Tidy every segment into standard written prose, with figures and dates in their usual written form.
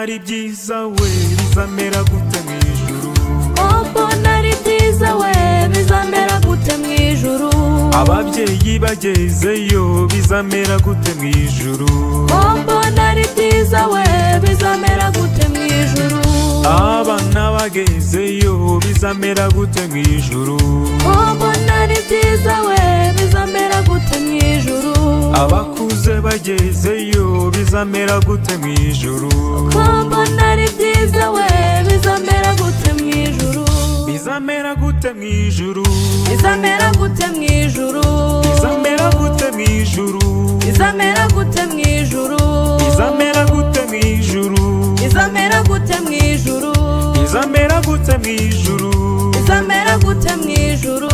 ari byiza we bizamera gute mwijuru ko mbona ari byiza we bizamera gute mwijuru ababyeyi bagezeyo bizamera gute mwijuru ko mbona ari byiza we bizamera gute mwijuru abana bagezeyo bizamera gute mwijuru ko mbona ari byiza we bizamera gute mwijuru abakuze bagezeyo bizamera gute mwijuru ko mbona ari byiza we bizamera gute mwijuru bizamera gute mwijuru bizamera gute mwijuru bizamera gute mwijuru bizamera gute mwijuru bizamera gute mwijuru bizamera gute mwijuru bizamera gute mwijuru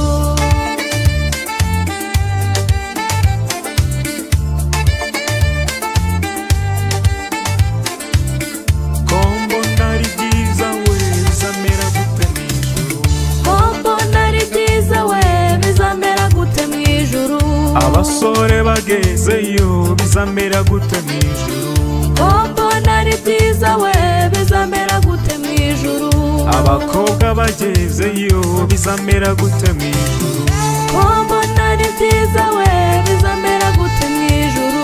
bizamera gute mwijuru abasore bagezeyo bizamera gute mwijuru ko mbona ari byiza we bizamera gute mwijuru abakobwa bagezeyo bizamera gute mwijuru ko mbona ari byiza we bizamera gute mwijuru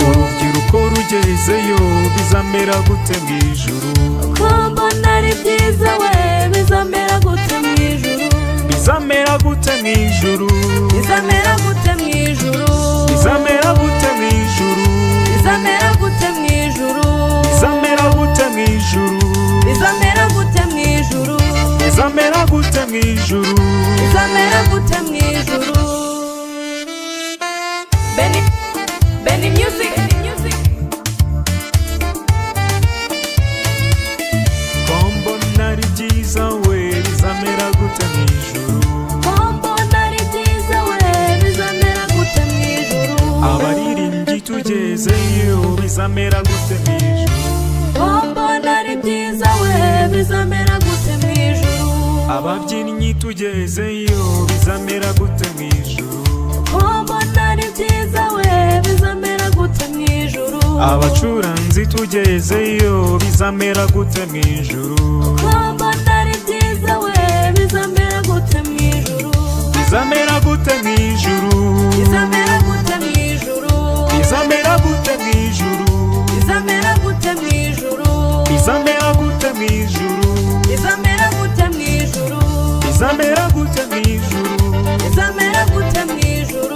urubyiruko rugezeyo bizamera gute mwijuru ko mbona ari byiza we bizamera gute mwijuru bizamera gute mwijuru bizamera gute mwijuru bizamera gute mwijuru bizamera gute mwijuru bizamera gute mwijuru bizamera gute mwijuru bizamera gute mwijuru bizamera gute mwijuru Benny Music ko mbona ari byiza we bizamera gute mwijuru ko mbona ari byiza we bizamera gute mwijuru abaririmbyi tugezeyo bizamera gute mwijuru ko mbona ari byiza we bizamera gute mwijuru ababyinnyi tugezeyo bizamera gute mwijuru ko mbona ari byiza we bizamera gute mwijuru abacuranzi tugezeyo bizamera gute mwijuru ko mbona ari byiza we bizamera gute mwijuru bizamera gute mwijuru bizamera gute mwijuru bizamera gute mwijuru bizamera gute mwijuru bizamera gute mwijuru bizamera gute mwijuru bizamera gute mwijuru bizamera gute mwijuru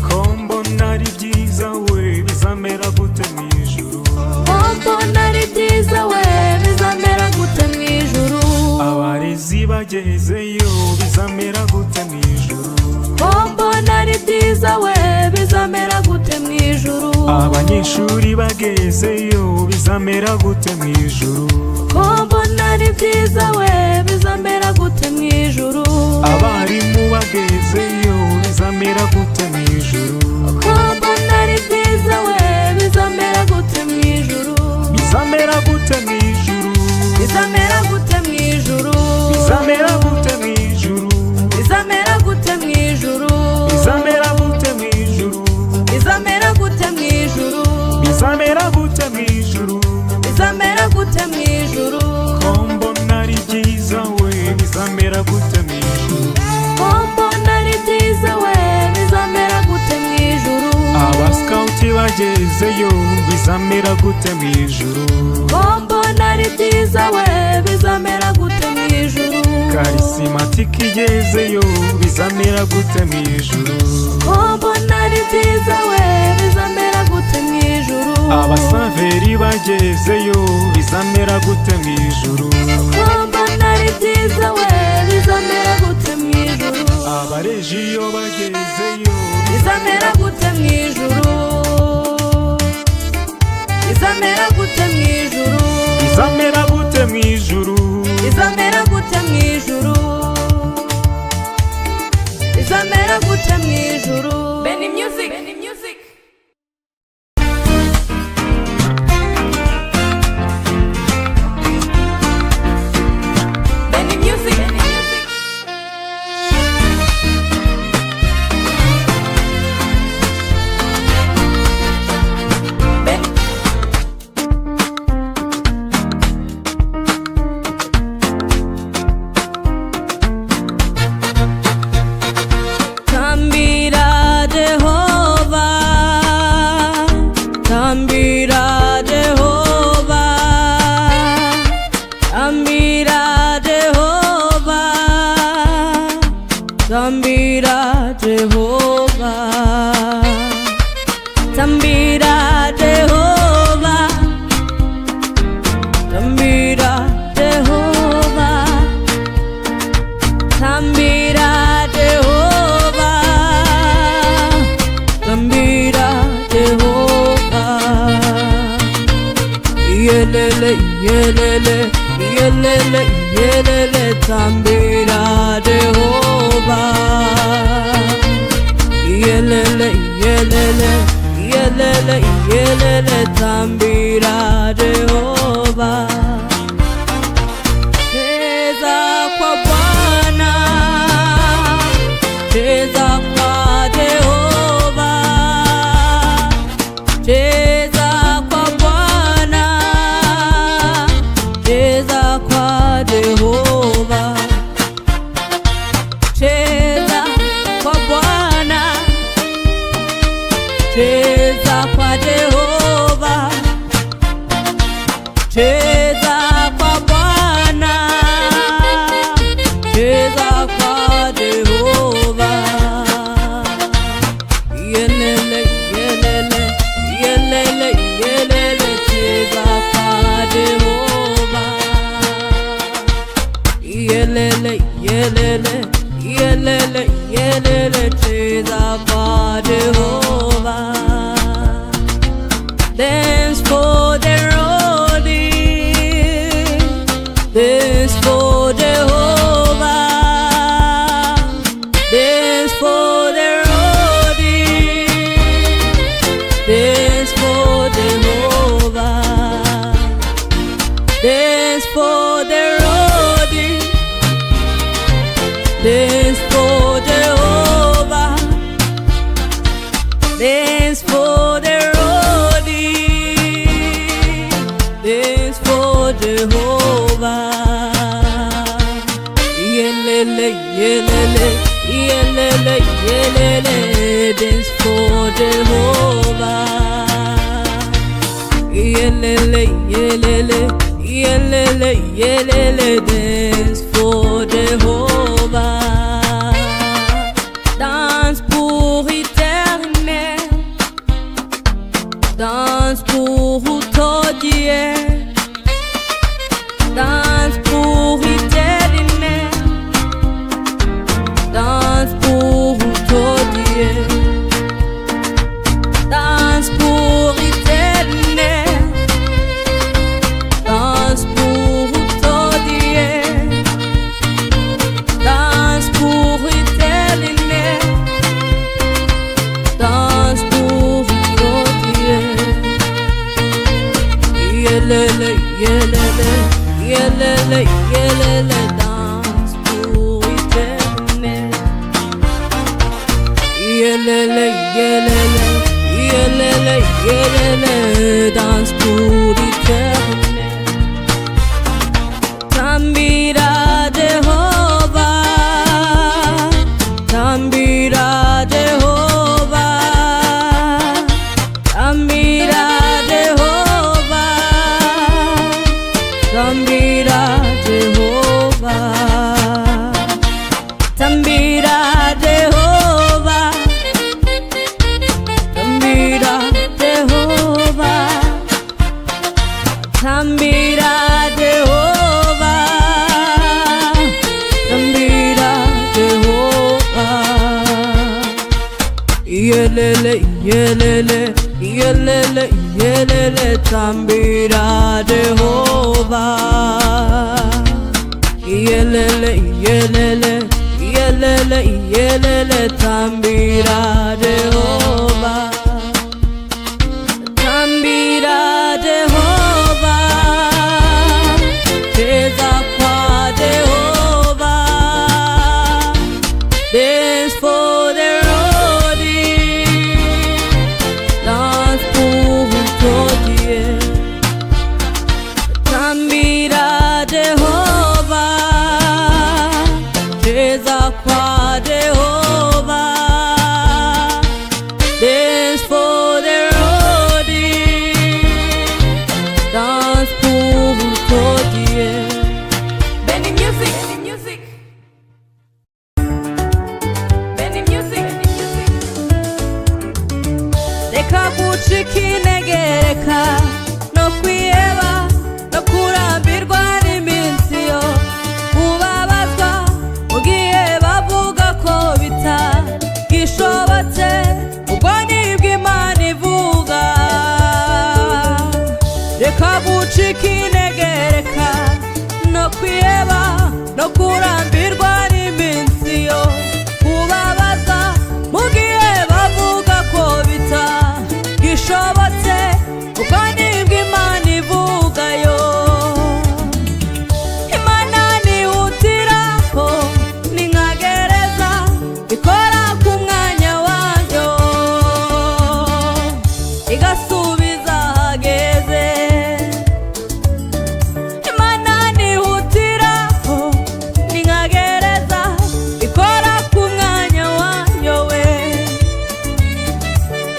ko mbona ari byiza we bizamera gute mwijuru ko mbona ari byiza we bizamera gute mwijuru abarezi bagezeyo bizamera gute mwijuru ko mbona ari byiza we bizamera gute mwijuru abanyeshuri bagezeyo bizamera gute mwijuru ko mbona ari byiza we bizamera gute mwijuru abarimu bagezeyo bizamera gute mwijuru ko mbona ari byiza we bizamera gute mwijuru bizamera gute mwijuru bizamera gute mwijuru bizamera gute mwijuru bizamera gute mwijuru bizamera gute mwijuru bizamera gute mwijuru bizamera gute mwijuru bizamera gute mwijuru ko mbona ari byiza we bizamera gute mwijuru ko mbona ari byiza we bizamera gute mwijuru abasikawuti bagezeyo bizamera gute mwijuru ko mbona ari byiza we bizamera gute mwijuru karisimatiki igezeyo bizamera gute mwijuru ko mbona ari byiza we bizamera gute mwijuru abasaveri bagezeyo bizamera gute mwijuru ko mbona ari byiza we bizamera gute mwijuru abarejiyo bagezeyo bizamera gute mwijuru bizamera gute mwijuru bizamera gute mwijuru bizamera gute mwijuru bizamera gute mwijuru Benny Music yelele, yelele, yelele, tambira Jehovah. Yelele, yelele, yelele, yelele, tambira Jehovah. Cheza kwa Bwana, cheza kwa Jehovah, cheza kwa Bwana, cheza kwa Jehovah, cheza kwa Bwana, cheza kwa Jehovah, cheza kwa Bwana, cheza kwa Jehovah. Yelele, yelele, yelele, yelele, cheza kwa Jehovah. Yelele, yelele, yelele, yelele, cheza kwa Jehovah. Dance for the roadie, dance for Jehovah, dance for the roadie, dance for Jehovah, dance for the roadie, dance for Jehovah, dance for the roadie, dance for Jehovah. Yelele, yelele, yelele, yelele, dance for Jehovah. Yelele, yelele, yelele, yelele, dance for Jehovah. Danse pour éternel, danse pour tout Dieu, danse pour éternel, danse pour tout Dieu, danse pour éternel, danse pour tout Dieu, danse pour éternel, danse pour tout Dieu. Yelele, yelele, yelele, yelele, danse pour éternel. Yelele, yelele, yelele, yelele, danse pour éternel. Tambira Jehovah, tambira Jehovah, tambira Jehovah, tambira Jehovah, tambira Jehovah, tambira Jehovah, tambira Jehovah, tambira Jehovah. Yelele, yelele, yelele, yelele, tambira Jehovah. Yelele, yelele, yelele, yelele, tambira Jehovah. Tambira Jehovah, cheza kwa Jehovah, dance for the roadie, dance pour tout Dieu. Tambira Jehovah, cheza kwa Jehovah, no kurambirwa n'iminsi yo kubabaza mu gihe bavuga ko bitagishobotse kuko nibwo Imana ivugayo. Imana nihutiraho ni nka gereza ikora ku mwanya wayo igasubiza ahageze. Imana nihutiraho ni nka gereza ikora ku mwanya wayo we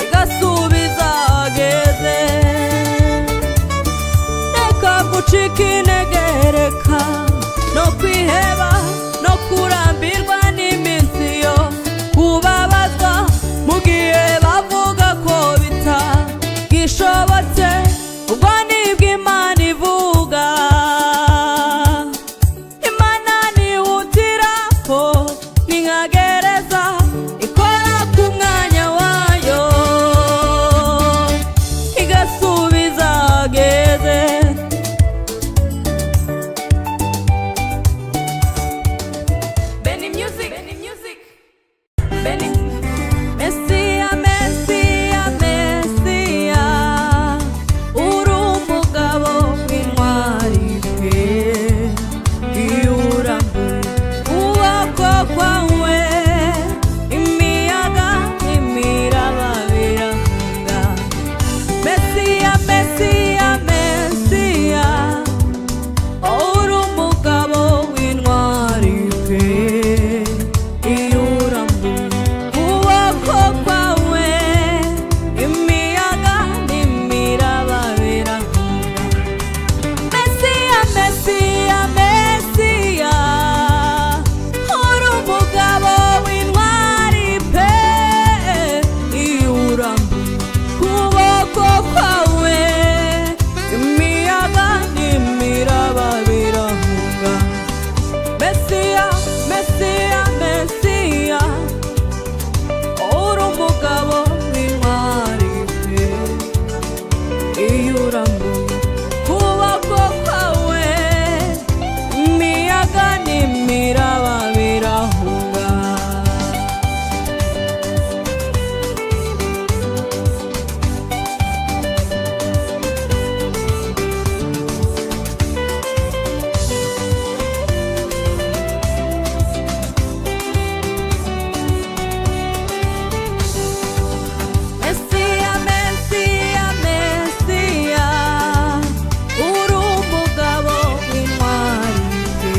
igasubiza ahageze. Reka gucika intege, reka no kwiheba no kurambirwa n'iminsi yo kubabazwa mu gihe bavuga ko bitagishobotse ubwo nibwo Imana ivuga. Imana nihutiraho ni nka gereza ikora ku mwanya wayo igasubiza ahageze. Benny Music, Benny Music, Benny. Mesiya, Mesiya, Mesiya, uri umugabo w'intwari pe, iyo urambuye ukuboko kwawe imiyaga n'imiraba birahunga. Mesiya, Mesiya, Mesiya, uri umugabo w'intwari pe, iyo urambuye ukuboko kwawe imiyaga n'imiraba birahunga. Mesiya, Mesiya, Mesiya, uri umugabo w'intwari pe, iyo urambuye ukuboko kwawe imiyaga n'imiraba birahunga. Mesiya, Mesiya, Mesiya, uri umugabo w'intwari pe, iyo urambuye ukuboko kwawe imiyaga n'imiraba birahunga. Mesiya, Mesiya, Mesiya, uri umugabo w'intwari pe,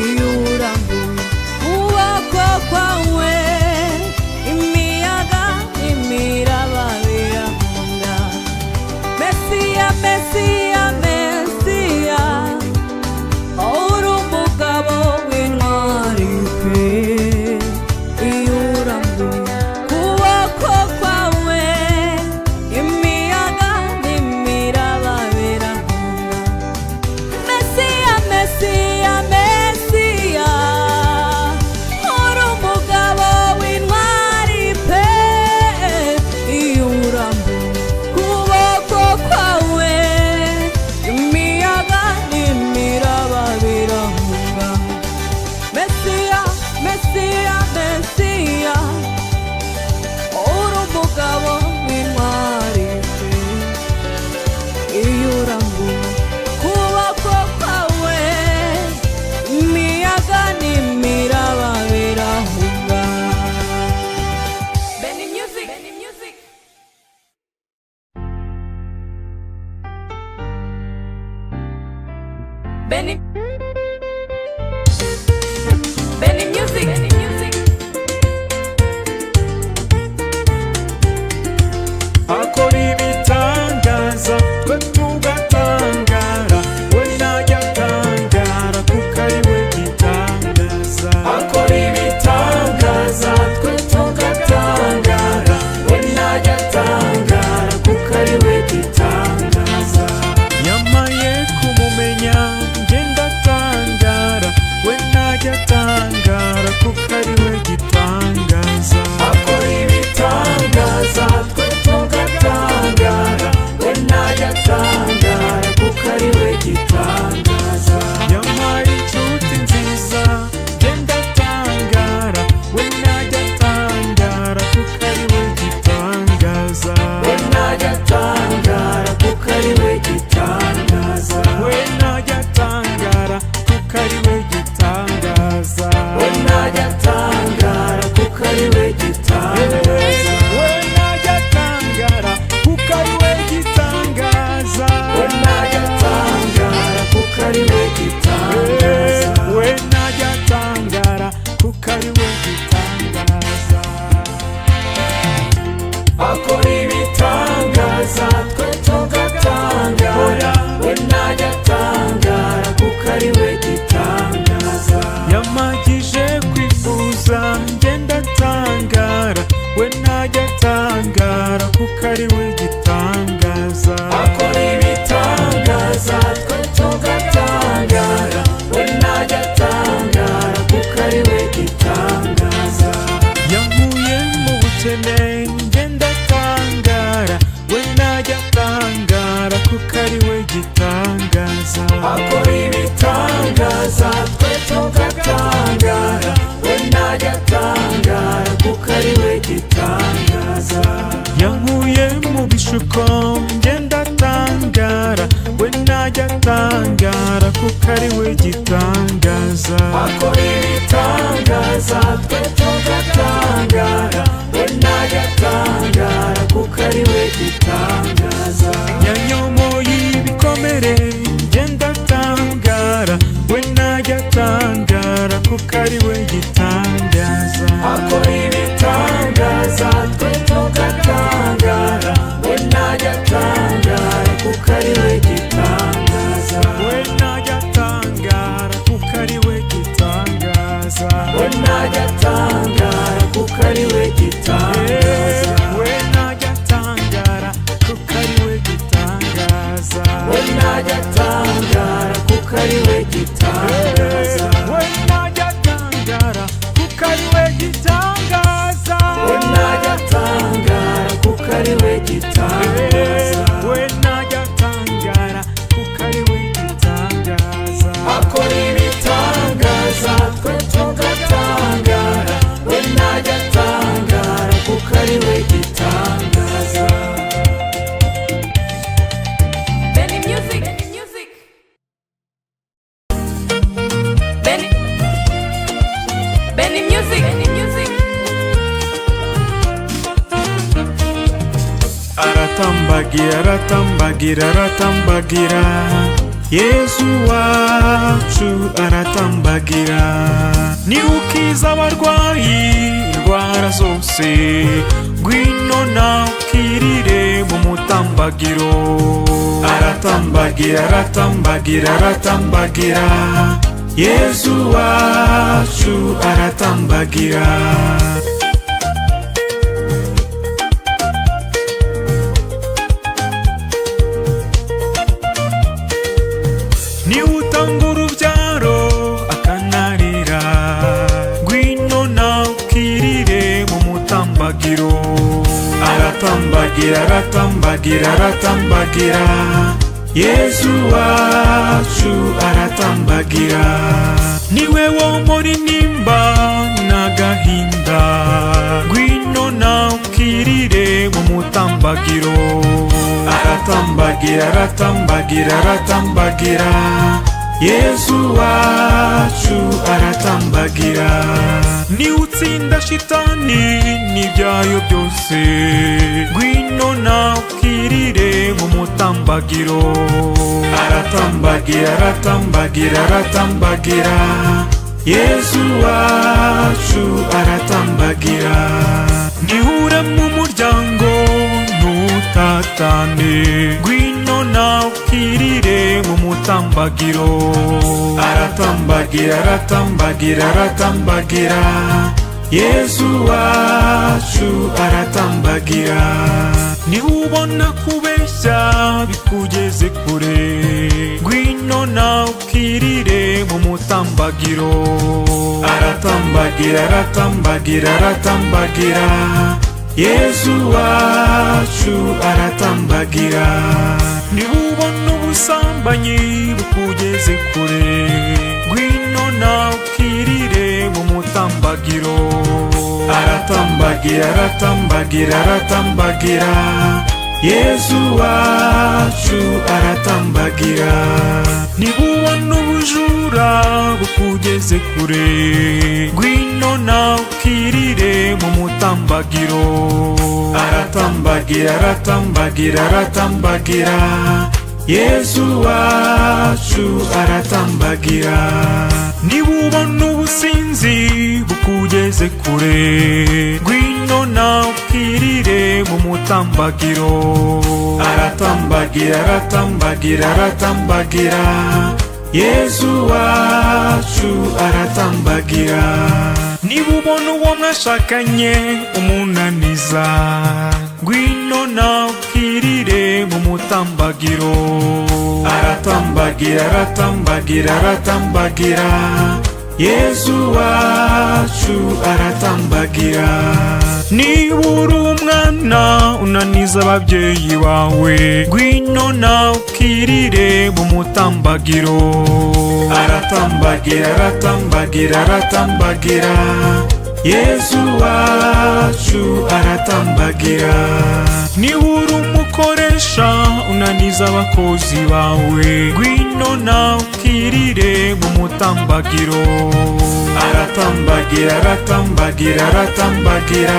iyo urambuye ukuboko kwawe imiyaga n'imiraba birahunga. Mesiya, Mesiya, Mesiya, uri umugabo w'intwari pe, iyo urambuye ukuboko kwawe imiyaga n'imiraba birahunga. Mesiya, Mesiya, Mesiya, uri umugabo w'intwari pe, iyo urambuye ukuboko kwawe imiyaga n'imiraba birahunga. Mesiya, Mesiya, Mesiya, uri umugabo w'intwari pe, iyo urambuye ukuboko kwawe imiyaga n'imiraba birahunga. Benny Music, Benny Music. Benny, Benny Music, Benny Music. akora ibitangaza twe tugatangara, we najya atangara kuko ari we gitangaza. Akora ibitangaza twe tugatangara, we najya atangara kuko ari we gitangaza. Nyamaye kumumenya ngenda ari we gitangaza. akora ibitangaza twe tugatangara, we ntajya atangara kuko ari we gitangaza. yankuye mu bukene njye ndatangara, we ntajya atangara kuko ari we gitangaza. akora ibitangaza twe tugatangara, we ntajya atangara kuko ari we gitangaza. yankuye mu bishuko njye ndatangara, we ntajya atangara kuko ari we gitangaza. akora ibitangaza twe tugatangara, we ntajya atangara kuko ari we gitangaza. yanyomoye ibikomere njye ndatangara, we ntajya atangara kuko ari we gitangaza. akora ibitangaza twe tugatangara, we ntajya atangara kuko ari we gitangaza. we ntajya atangara kuko ari we gitangaza. we ntajya atangara kuko ari we gitangaza. we ntajya atangara kuko ari we gitangaza. we ntajya atangara kuko ari we gitangaza. we ntajya atangara kuko ari we gitangaza. we ntajya atangara kuko ari we gitangaza. we ntajya atangara kuko ari we gitangaza. akora ibitangaza twe tugatangara, we ntajya atangara kuko ari we gitangaza. Benny Music. Benny Music. aratambagira aratambagira aratambagira, Yesu wacu aratambagira. ni ukiza abarwayi indwara zose, ngwino nawe ukirire mu mutambagiro. aratambagira aratambagira aratambagira, Yesu wacu aratambagira. ni utanga urubyaro akanarira, ngwino nawe ukirire mu mutambagiro. aratambagira aratambagira aratambagira, Yesu wacu aratambagira. niwe womora intimba n'agahinda, ngwino nawe ukirire mu mutambagiro. aratambagira aratambagira aratambagira, Yesu wacu aratambagira. ni utsinda shitani n'ibyayo byose, ngwino nawe ukirire mu mutambagiro. aratambagira aratambagira aratambagira, Yesu wacu aratambagira. nihure mu muryango ntutatane, ngwino nawe ukirire mu mutambagiro. aratambagira aratambagira aratambagira, Yesu wacu aratambagira. niba ubona kubeshya bikugeze kure, ngwino nawe ukirire mu mutambagiro. aratambagira aratambagira aratambagira, Yesu wacu aratambagira. niba ubona ubusambanyi bukugeze kure, ngwino nawe ukirire mu mutambagiro. aratambagira aratambagira aratambagira, Yesu wacu aratambagira. niba ubona ubujura bukugeze kure, ngwino nawe ukirire mu mutambagiro. aratambagira aratambagira aratambagira, Yesu wacu aratambagira. niba ubona ubusinzi bukugeze kure, ngwino nawe ukirire mu mutambagiro. aratambagira aratambagira aratambagira, Yesu wacu aratambagira. niba ubona uwo mwashakanye umunaniza, ngwino nawe ukirire mu mutambagiro. Aratambagira, aratambagira, aratambagira, Yesu wacu aratambagira. Niba uri umwana unaniza ababyeyi bawe, ngwino nawe ukirire mu mutambagiro. Aratambagira, aratambagira, aratambagira, Yesu wacu aratambagira. Niba uri umukoresha unaniza abakozi bawe, ngwino nawe ukirire mu mutambagiro. Aratambagira, aratambagira, aratambagira,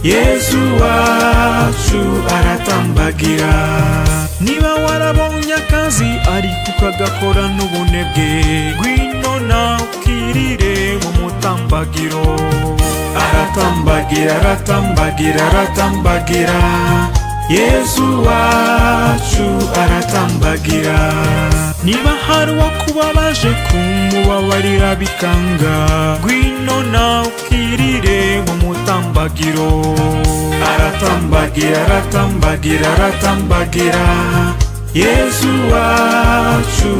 Yesu wacu aratambagira. Niba warabonye akazi ariko ukagakora n'ubunebwe, ngwino nawe ukirire mu mutambagiro. Aratambagira, aratambagira, aratambagira, Yesu wacu aratambagira. Niba hari uwo kubabaje kumubabarira bikanga, ngwino nawe ukirire mu mutambagiro. Aratambagira, aratambagira, aratambagira, Yesu wacu